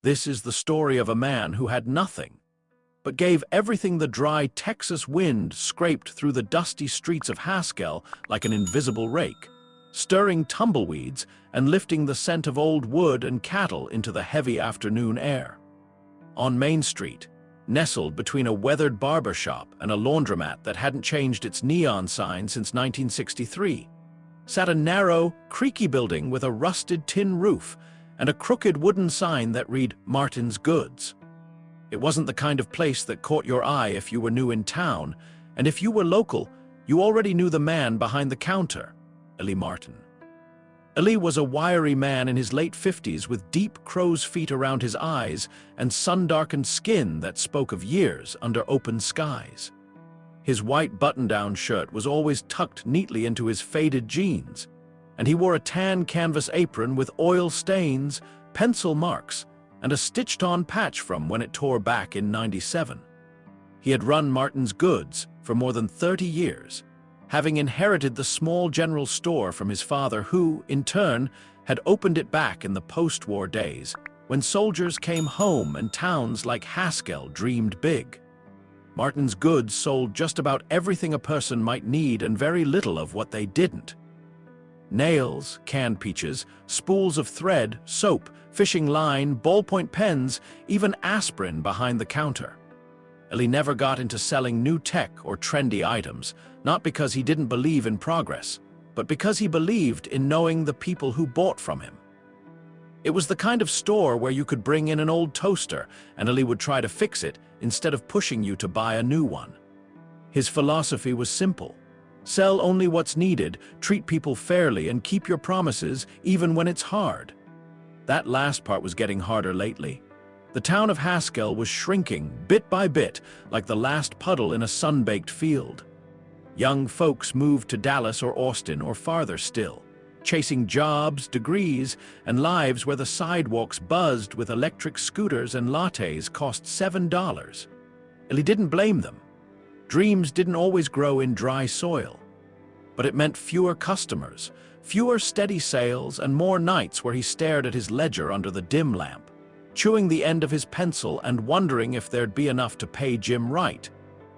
This is the story of a man who had nothing, but gave everything the dry Texas wind scraped through the dusty streets of Haskell like an invisible rake, stirring tumbleweeds and lifting the scent of old wood and cattle into the heavy afternoon air. On Main Street, nestled between a weathered barber shop and a laundromat that hadn't changed its neon sign since 1963, sat a narrow, creaky building with a rusted tin roof and a crooked wooden sign that read Martin's Goods. It wasn't the kind of place that caught your eye if you were new in town, and if you were local, you already knew the man behind the counter, Eli Martin. Eli was a wiry man in his late 50s with deep crow's feet around his eyes and sun-darkened skin that spoke of years under open skies. His white button-down shirt was always tucked neatly into his faded jeans, and he wore a tan canvas apron with oil stains, pencil marks, and a stitched-on patch from when it tore back in '97. He had run Martin's Goods for more than 30 years, having inherited the small general store from his father who, in turn, had opened it back in the post-war days when soldiers came home and towns like Haskell dreamed big. Martin's Goods sold just about everything a person might need and very little of what they didn't. Nails, canned peaches, spools of thread, soap, fishing line, ballpoint pens, even aspirin behind the counter. Eli never got into selling new tech or trendy items, not because he didn't believe in progress, but because he believed in knowing the people who bought from him. It was the kind of store where you could bring in an old toaster and Eli would try to fix it instead of pushing you to buy a new one. His philosophy was simple. Sell only what's needed, treat people fairly, and keep your promises even when it's hard. That last part was getting harder lately. The town of Haskell was shrinking, bit by bit, like the last puddle in a sun-baked field. Young folks moved to Dallas or Austin or farther still, chasing jobs, degrees, and lives where the sidewalks buzzed with electric scooters and lattes cost $7. Eli didn't blame them. Dreams didn't always grow in dry soil. But it meant fewer customers, fewer steady sales, and more nights where he stared at his ledger under the dim lamp, chewing the end of his pencil and wondering if there'd be enough to pay Jim Wright,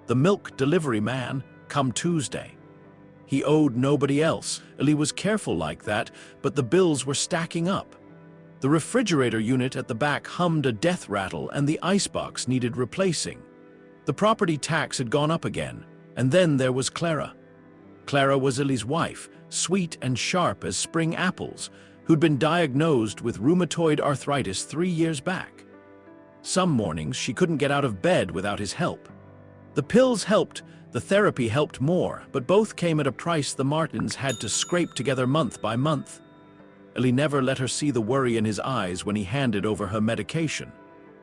the milk delivery man, come Tuesday. He owed nobody else. Eli was careful like that, but the bills were stacking up. The refrigerator unit at the back hummed a death rattle and the icebox needed replacing. The property tax had gone up again, and then there was Clara. Clara was Eli's wife, sweet and sharp as spring apples, who'd been diagnosed with rheumatoid arthritis 3 years back. Some mornings she couldn't get out of bed without his help. The pills helped, the therapy helped more, but both came at a price the Martins had to scrape together month by month. Eli never let her see the worry in his eyes when he handed over her medication.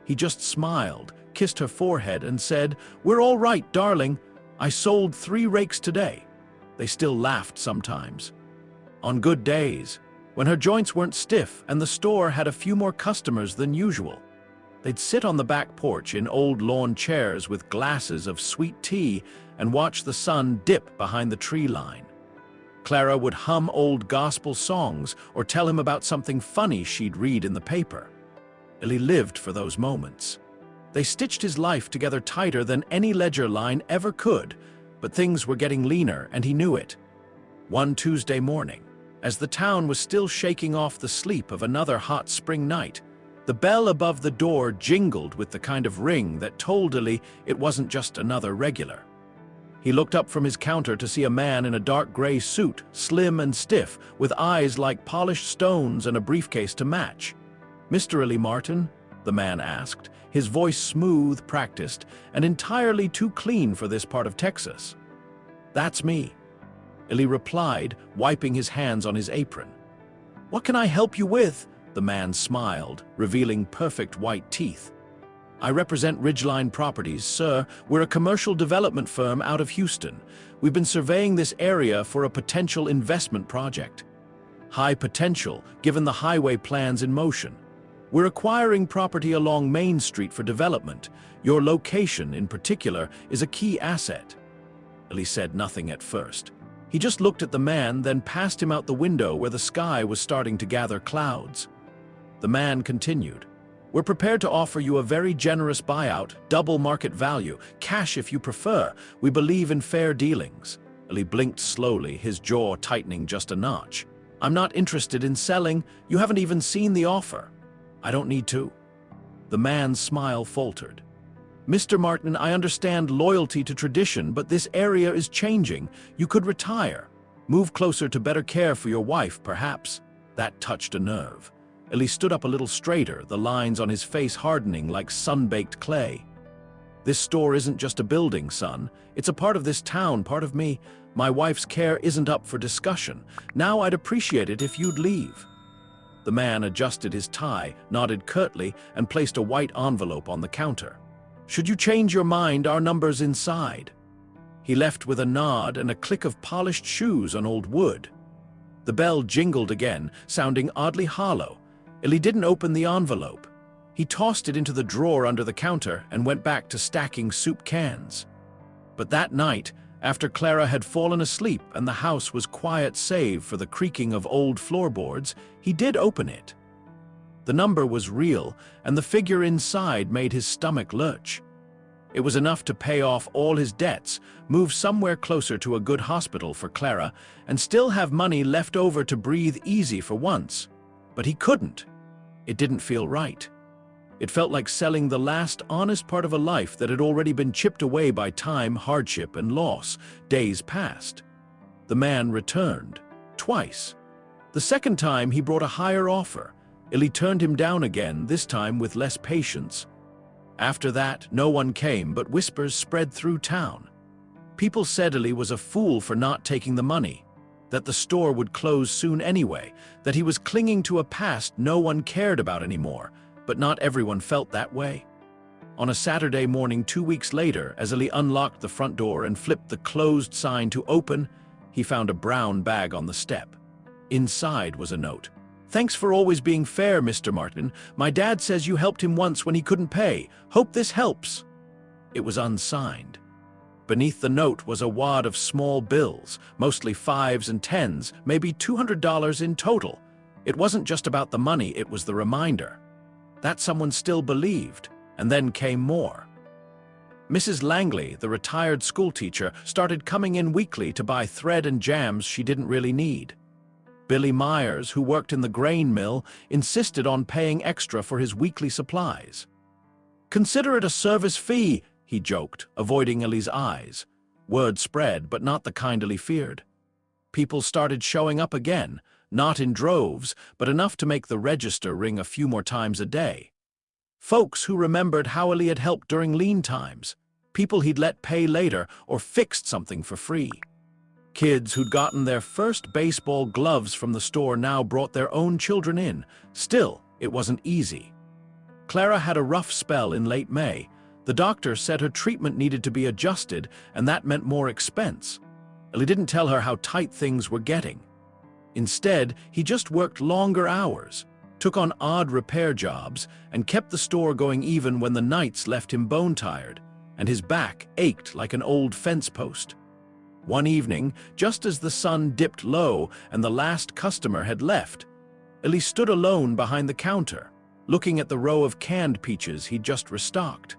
He just smiled, kissed her forehead, and said, "We're all right, darling. I sold 3 rakes today." They still laughed sometimes. On good days, when her joints weren't stiff and the store had a few more customers than usual, they'd sit on the back porch in old lawn chairs with glasses of sweet tea and watch the sun dip behind the tree line. Clara would hum old gospel songs or tell him about something funny she'd read in the paper. Eli lived for those moments. They stitched his life together tighter than any ledger line ever could, but things were getting leaner and he knew it. One Tuesday morning, as the town was still shaking off the sleep of another hot spring night, the bell above the door jingled with the kind of ring that told Eli it wasn't just another regular. He looked up from his counter to see a man in a dark gray suit, slim and stiff, with eyes like polished stones and a briefcase to match. "Mr. Eli Martin?" the man asked, his voice smooth, practiced, and entirely too clean for this part of Texas. "That's me," Eli replied, wiping his hands on his apron. "What can I help you with?" the man smiled, revealing perfect white teeth. "I represent Ridgeline Properties, sir. We're a commercial development firm out of Houston. We've been surveying this area for a potential investment project. High potential, given the highway plans in motion. We're acquiring property along Main Street for development. Your location, in particular, is a key asset." Eli said nothing at first. He just looked at the man, then passed him out the window where the sky was starting to gather clouds. The man continued, We're prepared to offer you a very generous buyout, double market value, cash if you prefer. We believe in fair dealings. Eli blinked slowly, his jaw tightening just a notch. I'm not interested in selling. You haven't even seen the offer. I don't need to. The man's smile faltered. Mr. Martin, I understand loyalty to tradition, but this area is changing. You could retire. Move closer to better care for your wife, perhaps. That touched a nerve. Eli stood up a little straighter, the lines on his face hardening like sun-baked clay. This store isn't just a building, son. It's a part of this town, part of me. My wife's care isn't up for discussion. Now I'd appreciate it if you'd leave. The man adjusted his tie, nodded curtly, and placed a white envelope on the counter. Should you change your mind, our number's inside. He left with a nod and a click of polished shoes on old wood. The bell jingled again, sounding oddly hollow. Eli didn't open the envelope. He tossed it into the drawer under the counter and went back to stacking soup cans. But that night, after Clara had fallen asleep and the house was quiet save for the creaking of old floorboards, he did open it. The number was real, and the figure inside made his stomach lurch. It was enough to pay off all his debts, move somewhere closer to a good hospital for Clara, and still have money left over to breathe easy for once. But he couldn't. It didn't feel right. It felt like selling the last honest part of a life that had already been chipped away by time, hardship, and loss. Days passed. The man returned. Twice. The second time he brought a higher offer. Eli turned him down again, this time with less patience. After that, no one came, but whispers spread through town. People said Eli was a fool for not taking the money, that the store would close soon anyway, that he was clinging to a past no one cared about anymore. But not everyone felt that way. On a Saturday morning 2 weeks later, as Eli unlocked the front door and flipped the closed sign to open, he found a brown bag on the step. Inside was a note. Thanks for always being fair, Mr. Martin. My dad says you helped him once when he couldn't pay. Hope this helps. It was unsigned. Beneath the note was a wad of small bills, mostly 5s and 10s, maybe $200 in total. It wasn't just about the money, it was the reminder. That someone still believed, and then came more. Mrs. Langley, the retired schoolteacher, started coming in weekly to buy thread and jams she didn't really need. Billy Myers, who worked in the grain mill, insisted on paying extra for his weekly supplies. Consider it a service fee, he joked, avoiding Eli's eyes. Word spread, but not the kind Eli feared. People started showing up again, not in droves, but enough to make the register ring a few more times a day. Folks who remembered how Eli had helped during lean times, people he'd let pay later or fixed something for free. Kids who'd gotten their first baseball gloves from the store now brought their own children in. Still, it wasn't easy. Clara had a rough spell in late May. The doctor said her treatment needed to be adjusted, and that meant more expense. Eli didn't tell her how tight things were getting. Instead, he just worked longer hours, took on odd repair jobs, and kept the store going even when the nights left him bone-tired, and his back ached like an old fence post. One evening, just as the sun dipped low and the last customer had left, Eli stood alone behind the counter, looking at the row of canned peaches he'd just restocked.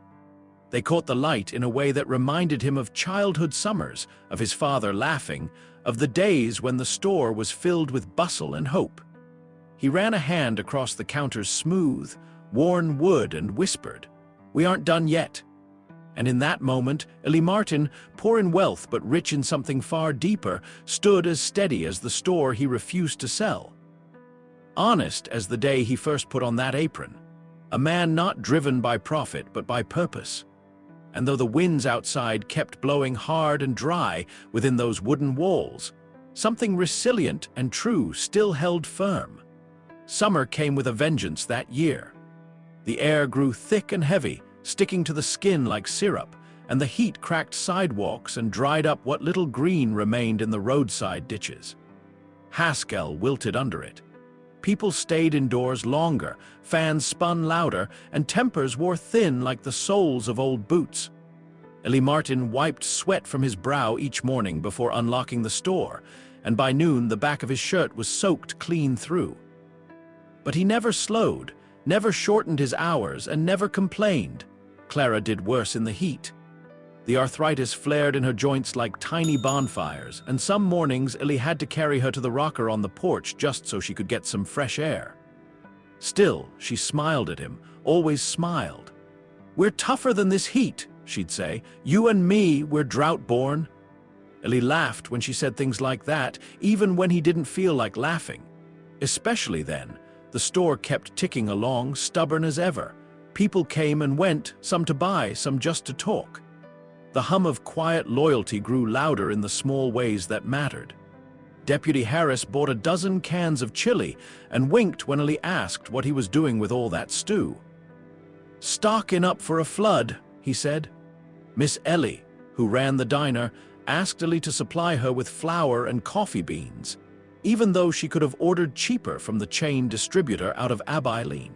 They caught the light in a way that reminded him of childhood summers, of his father laughing, of the days when the store was filled with bustle and hope. He ran a hand across the counter's smooth, worn wood and whispered, "We aren't done yet." And in that moment, Eli Martin, poor in wealth but rich in something far deeper, stood as steady as the store he refused to sell. Honest as the day he first put on that apron. A man not driven by profit but by purpose. And though the winds outside kept blowing hard and dry within those wooden walls, something resilient and true still held firm. Summer came with a vengeance that year. The air grew thick and heavy, sticking to the skin like syrup, and the heat cracked sidewalks and dried up what little green remained in the roadside ditches. Haskell wilted under it. People stayed indoors longer, fans spun louder, and tempers wore thin like the soles of old boots. Eli Martin wiped sweat from his brow each morning before unlocking the store, and by noon the back of his shirt was soaked clean through. But he never slowed. never shortened his hours, and never complained. Clara did worse in the heat. The arthritis flared in her joints like tiny bonfires, and some mornings Eli had to carry her to the rocker on the porch just so she could get some fresh air. Still, she smiled at him, always smiled. "We're tougher than this heat," she'd say. "You and me, we're drought-born." Eli laughed when she said things like that, even when he didn't feel like laughing. Especially then, the store kept ticking along, stubborn as ever. People came and went, some to buy, some just to talk. The hum of quiet loyalty grew louder in the small ways that mattered. Deputy Harris bought a dozen cans of chili and winked when Eli asked what he was doing with all that stew. "Stocking up for a flood," he said. Miss Ellie, who ran the diner, asked Eli to supply her with flour and coffee beans, even though she could have ordered cheaper from the chain distributor out of Abilene.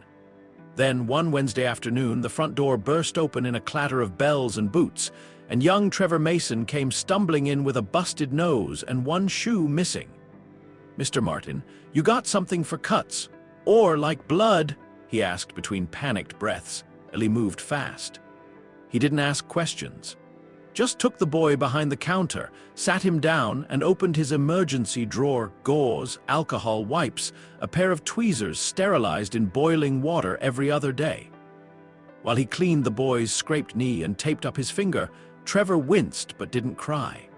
Then, one Wednesday afternoon, the front door burst open in a clatter of bells and boots, and young Trevor Mason came stumbling in with a busted nose and one shoe missing. "Mr. Martin, you got something for cuts? Or like blood?" he asked between panicked breaths. Eli moved fast. He didn't ask questions. Just took the boy behind the counter, sat him down, and opened his emergency drawer, gauze, alcohol wipes, a pair of tweezers sterilized in boiling water every other day. While he cleaned the boy's scraped knee and taped up his finger, Trevor winced but didn't cry.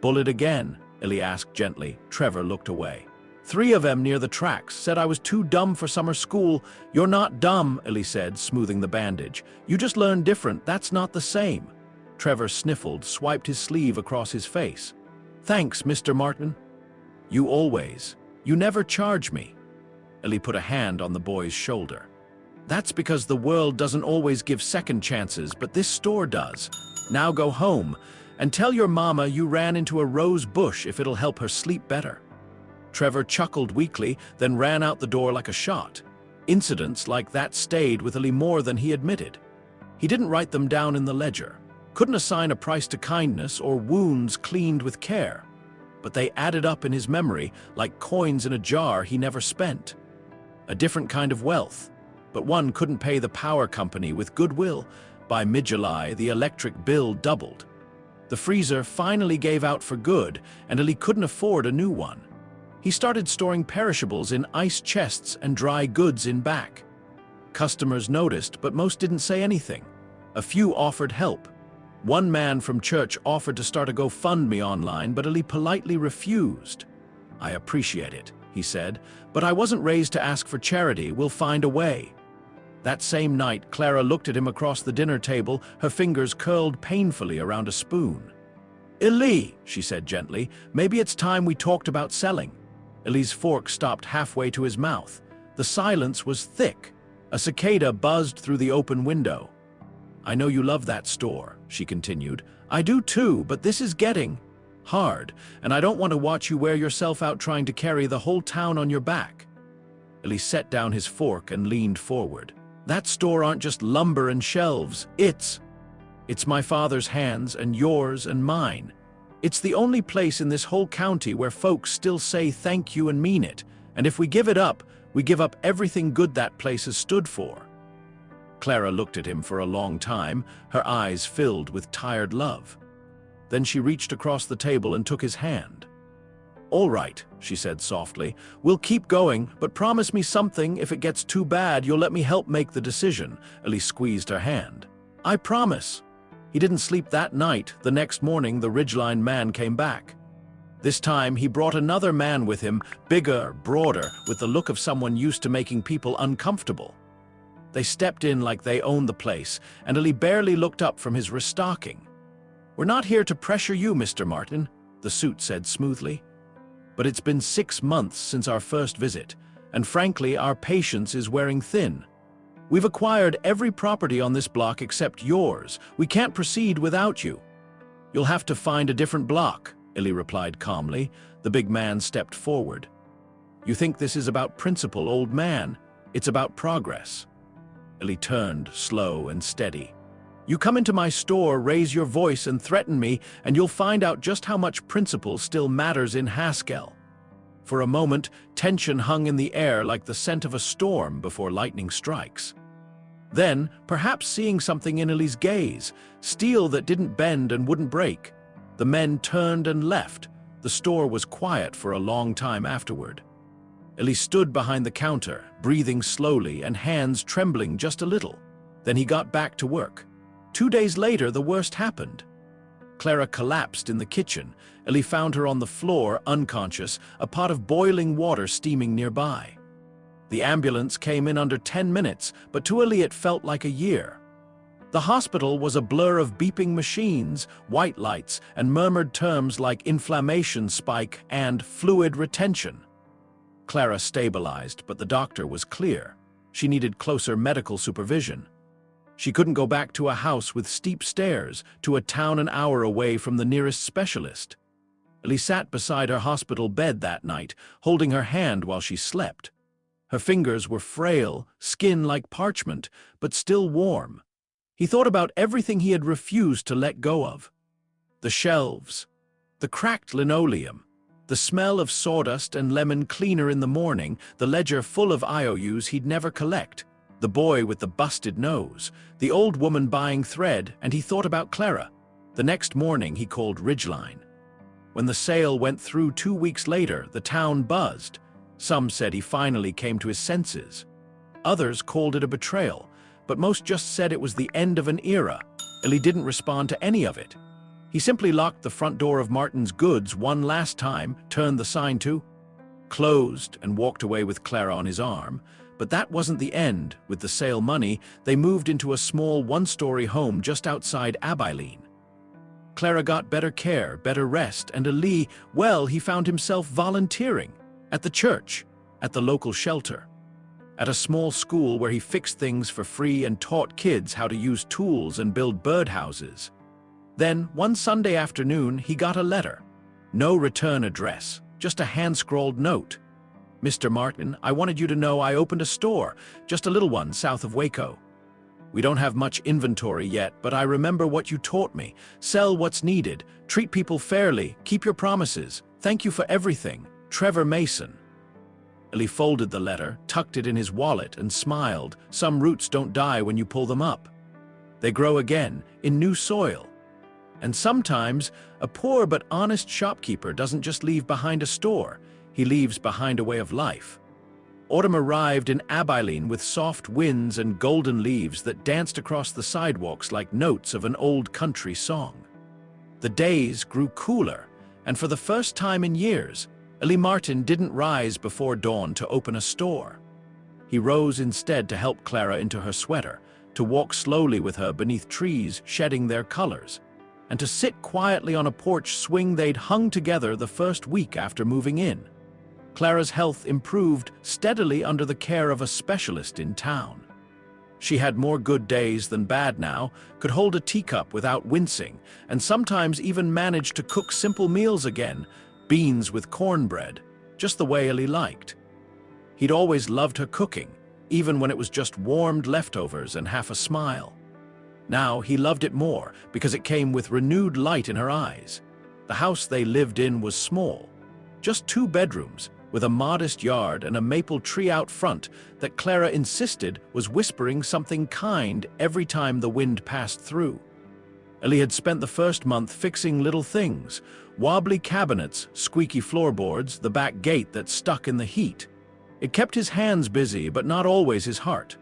"Bullet again?" Eli asked gently. Trevor looked away. "3 of 'em near the tracks. Said I was too dumb for summer school." "You're not dumb," Eli said, smoothing the bandage. "You just learned different. That's not the same." Trevor sniffled, swiped his sleeve across his face. "Thanks, Mr. Martin." "You always. You never charge me." Eli put a hand on the boy's shoulder. "That's because the world doesn't always give second chances, but this store does. Now go home, and tell your mama you ran into a rose bush if it'll help her sleep better." Trevor chuckled weakly, then ran out the door like a shot. Incidents like that stayed with Eli more than he admitted. He didn't write them down in the ledger, couldn't assign a price to kindness or wounds cleaned with care. But they added up in his memory like coins in a jar he never spent. A different kind of wealth, but one couldn't pay the power company with goodwill. By mid-July, the electric bill doubled. The freezer finally gave out for good, and Eli couldn't afford a new one. He started storing perishables in ice chests and dry goods in back. Customers noticed, but most didn't say anything. A few offered help. One man from church offered to start a GoFundMe online, but Eli politely refused. "I appreciate it," he said, "but I wasn't raised to ask for charity. We'll find a way." That same night, Clara looked at him across the dinner table, her fingers curled painfully around a spoon. "Eli," she said gently, "maybe it's time we talked about selling." Eli's fork stopped halfway to his mouth. The silence was thick. A cicada buzzed through the open window. "I know you love that store," she continued. "I do too, but this is getting hard, and I don't want to watch you wear yourself out trying to carry the whole town on your back." Eli set down his fork and leaned forward. "That store aren't just lumber and shelves. It's my father's hands and yours and mine. It's the only place in this whole county where folks still say thank you and mean it. And if we give it up, we give up everything good that place has stood for." Clara looked at him for a long time, her eyes filled with tired love. Then she reached across the table and took his hand. "All right," she said softly, "we'll keep going, but promise me something. If it gets too bad, you'll let me help make the decision." Eli squeezed her hand. "I promise." He didn't sleep that night. The next morning, the Ridgeline man came back. This time, he brought another man with him, bigger, broader, with the look of someone used to making people uncomfortable. They stepped in like they owned the place, and Eli barely looked up from his restocking. "We're not here to pressure you, Mr. Martin," the suit said smoothly. "But it's been 6 months since our first visit, and frankly, our patience is wearing thin. We've acquired every property on this block except yours. We can't proceed without you." "You'll have to find a different block," Eli replied calmly. The big man stepped forward. "You think this is about principle, old man? It's about progress." Eli turned, slow and steady. "You come into my store, raise your voice and threaten me, and you'll find out just how much principle still matters in Haskell." For a moment, tension hung in the air like the scent of a storm before lightning strikes. Then, perhaps seeing something in Eli's gaze, steel that didn't bend and wouldn't break, the men turned and left. The store was quiet for a long time afterward. Eli stood behind the counter, breathing slowly and hands trembling just a little. Then he got back to work. 2 days later, the worst happened. Clara collapsed in the kitchen. Eli found her on the floor, unconscious, a pot of boiling water steaming nearby. The ambulance came in under 10 minutes, but to Eli it felt like a year. The hospital was a blur of beeping machines, white lights, and murmured terms like inflammation spike and fluid retention. Clara stabilized, but the doctor was clear. She needed closer medical supervision. She couldn't go back to a house with steep stairs, to a town an hour away from the nearest specialist. Eli sat beside her hospital bed that night, holding her hand while she slept. Her fingers were frail, skin like parchment, but still warm. He thought about everything he had refused to let go of. The shelves, the cracked linoleum, the smell of sawdust and lemon cleaner in the morning, the ledger full of IOUs he'd never collect, the boy with the busted nose, the old woman buying thread, and he thought about Clara. The next morning he called Ridgeline. When the sale went through 2 weeks later, the town buzzed. Some said he finally came to his senses. Others called it a betrayal, but most just said it was the end of an era. Eli didn't respond to any of it. He simply locked the front door of Martin's Goods one last time, turned the sign to, closed, and walked away with Clara on his arm. But that wasn't the end. With the sale money, they moved into a small one-story home just outside Abilene. Clara got better care, better rest, and Eli, well, he found himself volunteering. At the church, at the local shelter, at a small school where he fixed things for free and taught kids how to use tools and build birdhouses. Then, one Sunday afternoon, he got a letter. No return address, just a hand-scrawled note. "Mr. Martin, I wanted you to know I opened a store, just a little one south of Waco. We don't have much inventory yet, but I remember what you taught me. Sell what's needed, treat people fairly, keep your promises. Thank you for everything. Trevor Mason." Eli folded the letter, tucked it in his wallet, and smiled. Some roots don't die when you pull them up. They grow again, in new soil. And sometimes, a poor but honest shopkeeper doesn't just leave behind a store, he leaves behind a way of life. Autumn arrived in Abilene with soft winds and golden leaves that danced across the sidewalks like notes of an old country song. The days grew cooler, and for the first time in years, Eli Martin didn't rise before dawn to open a store. He rose instead to help Clara into her sweater, to walk slowly with her beneath trees shedding their colors, and to sit quietly on a porch swing they'd hung together the first week after moving in. Clara's health improved steadily under the care of a specialist in town. She had more good days than bad now, could hold a teacup without wincing, and sometimes even managed to cook simple meals again, beans with cornbread, just the way Eli liked. He'd always loved her cooking, even when it was just warmed leftovers and half a smile. Now he loved it more because it came with renewed light in her eyes. The house they lived in was small, just 2 bedrooms, with a modest yard and a maple tree out front that Clara insisted was whispering something kind every time the wind passed through. Eli had spent the first month fixing little things, wobbly cabinets, squeaky floorboards, the back gate that stuck in the heat. It kept his hands busy, but not always his heart.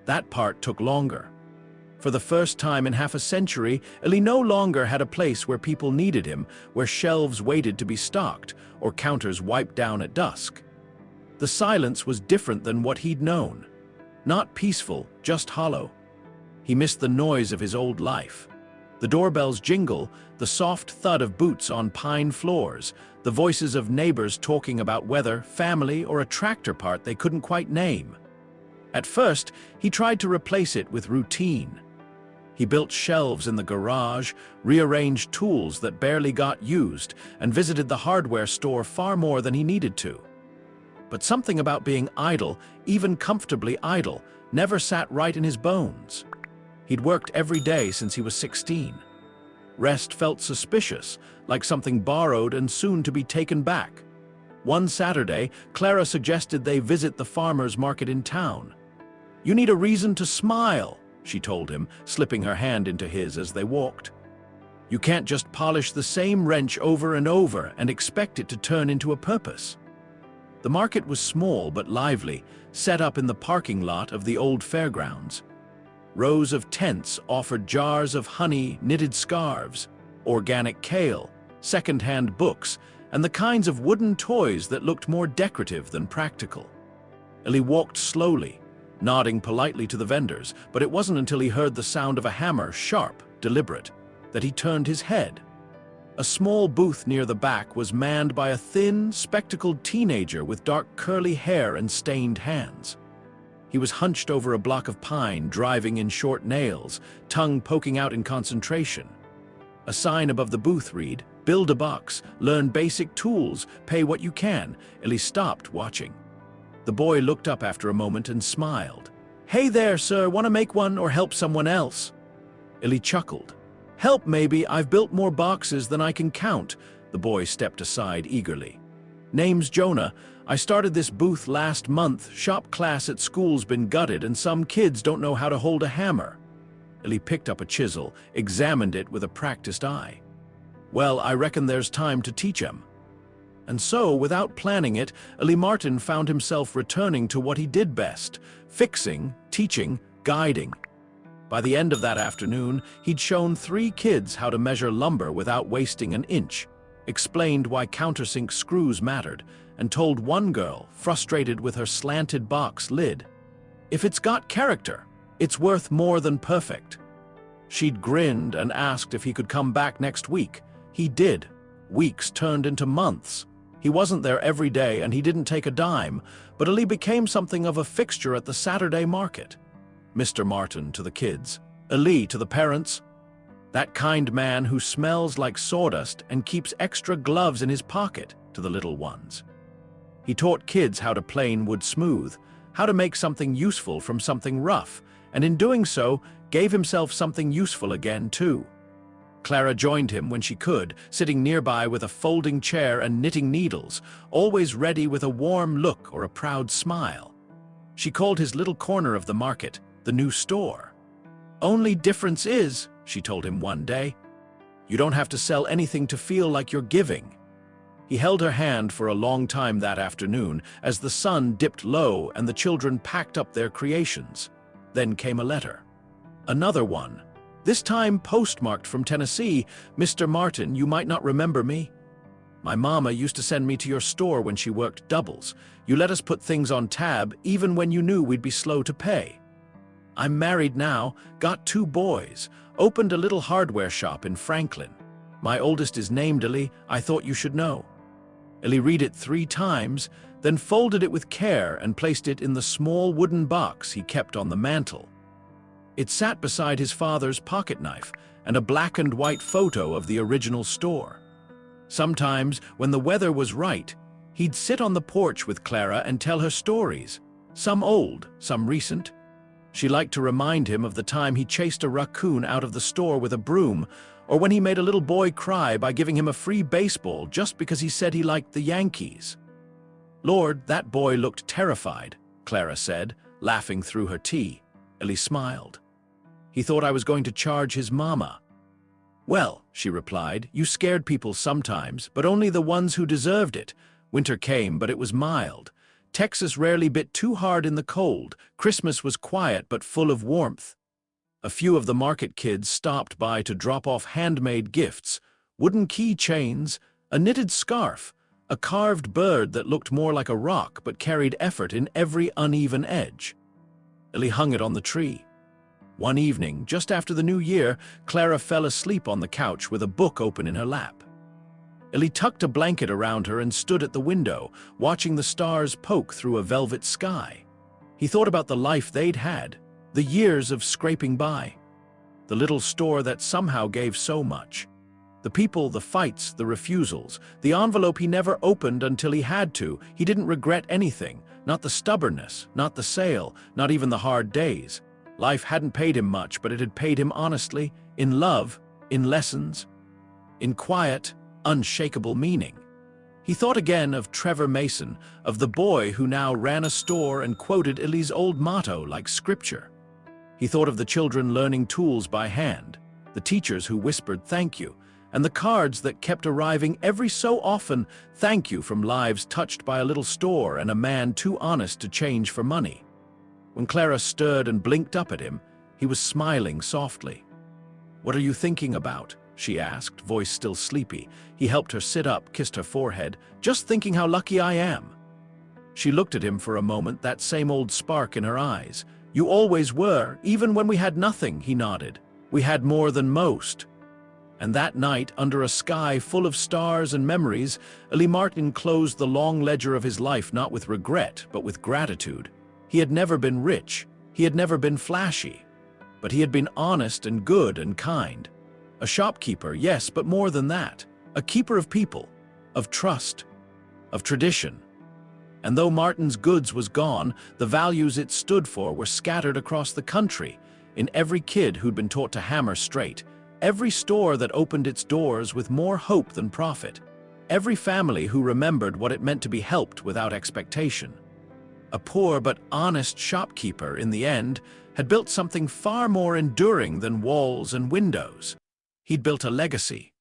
That part took longer. For the first time in half a century, Eli no longer had a place where people needed him, where shelves waited to be stocked, or counters wiped down at dusk. The silence was different than what he'd known. Not peaceful, just hollow. He missed the noise of his old life. The doorbell's jingle, the soft thud of boots on pine floors, the voices of neighbors talking about weather, family, or a tractor part they couldn't quite name. At first, he tried to replace it with routine. He built shelves in the garage, rearranged tools that barely got used, and visited the hardware store far more than he needed to. But something about being idle, even comfortably idle, never sat right in his bones. He'd worked every day since he was 16. Rest felt suspicious, like something borrowed and soon to be taken back. One Saturday, Clara suggested they visit the farmer's market in town. "You need a reason to smile," she told him, slipping her hand into his as they walked. "You can't just polish the same wrench over and over and expect it to turn into a purpose." The market was small but lively, set up in the parking lot of the old fairgrounds. Rows of tents offered jars of honey, knitted scarves, organic kale, second-hand books, and the kinds of wooden toys that looked more decorative than practical. Eli walked slowly, nodding politely to the vendors, but it wasn't until he heard the sound of a hammer, sharp, deliberate, that he turned his head. A small booth near the back was manned by a thin, spectacled teenager with dark curly hair and stained hands. He was hunched over a block of pine, driving in short nails, tongue poking out in concentration. A sign above the booth read, "Build a box, learn basic tools, pay what you can." Eli stopped, watching. The boy looked up after a moment and smiled. "Hey there, sir, want to make one or help someone else?" Eli chuckled. "Help, maybe. I've built more boxes than I can count." The boy stepped aside eagerly. "Name's Jonah. I started this booth last month. Shop class at school's been gutted and some kids don't know how to hold a hammer." Eli picked up a chisel, examined it with a practiced eye. "Well, I reckon there's time to teach 'em." And so, without planning it, Eli Martin found himself returning to what he did best: fixing, teaching, guiding. By the end of that afternoon, he'd shown 3 kids how to measure lumber without wasting an inch, explained why countersink screws mattered, and told one girl, frustrated with her slanted box lid, "If it's got character, it's worth more than perfect." She'd grinned and asked if he could come back next week. He did. Weeks turned into months. He wasn't there every day and he didn't take a dime, but Eli became something of a fixture at the Saturday market. Mr. Martin to the kids, Eli to the parents. That kind man who smells like sawdust and keeps extra gloves in his pocket to the little ones. He taught kids how to plane wood smooth, how to make something useful from something rough, and in doing so, gave himself something useful again too. Clara joined him when she could, sitting nearby with a folding chair and knitting needles, always ready with a warm look or a proud smile. She called his little corner of the market the new store. "Only difference is," she told him one day, "you don't have to sell anything to feel like you're giving." He held her hand for a long time that afternoon as the sun dipped low and the children packed up their creations. Then came a letter. Another one. This time postmarked from Tennessee. "Mr. Martin, you might not remember me. My mama used to send me to your store when she worked doubles. You let us put things on tab even when you knew we'd be slow to pay. I'm married now, got 2 boys, opened a little hardware shop in Franklin. My oldest is named Eli. I thought you should know." Eli read it 3 times, then folded it with care and placed it in the small wooden box he kept on the mantel. It sat beside his father's pocket knife and a black and white photo of the original store. Sometimes, when the weather was right, he'd sit on the porch with Clara and tell her stories, some old, some recent. She liked to remind him of the time he chased a raccoon out of the store with a broom, or when he made a little boy cry by giving him a free baseball just because he said he liked the Yankees. "Lord, that boy looked terrified," Clara said, laughing through her tea. Eli smiled. "He thought I was going to charge his mama." "Well," she replied, "you scared people sometimes, but only the ones who deserved it. Winter came, but it was mild. Texas rarely bit too hard in the cold. Christmas was quiet but full of warmth. A few of the market kids stopped by to drop off handmade gifts, wooden key chains, a knitted scarf, a carved bird that looked more like a rock but carried effort in every uneven edge." Eli hung it on the tree. One evening, just after the new year, Clara fell asleep on the couch with a book open in her lap. Eli tucked a blanket around her and stood at the window, watching the stars poke through a velvet sky. He thought about the life they'd had, the years of scraping by. The little store that somehow gave so much. The people, the fights, the refusals, the envelope he never opened until he had to. He didn't regret anything, not the stubbornness, not the sale, not even the hard days. Life hadn't paid him much, but it had paid him honestly, in love, in lessons, in quiet, unshakable meaning. He thought again of Trevor Mason, of the boy who now ran a store and quoted Eli's old motto like scripture. He thought of the children learning tools by hand, the teachers who whispered thank you, and the cards that kept arriving every so often, thank you from lives touched by a little store and a man too honest to change for money. When Clara stirred and blinked up at him, he was smiling softly. "What are you thinking about?" she asked, voice still sleepy. He helped her sit up, kissed her forehead. "Just thinking how lucky I am." She looked at him for a moment, that same old spark in her eyes. "You always were, even when we had nothing," he nodded. "We had more than most." And that night, under a sky full of stars and memories, Eli Martin closed the long ledger of his life not with regret, but with gratitude. He had never been rich, he had never been flashy, but he had been honest and good and kind. A shopkeeper, yes, but more than that. A keeper of people, of trust, of tradition. And though Martin's goods was gone, the values it stood for were scattered across the country, in every kid who'd been taught to hammer straight, every store that opened its doors with more hope than profit, every family who remembered what it meant to be helped without expectation. A poor but honest shopkeeper, in the end, had built something far more enduring than walls and windows. He'd built a legacy,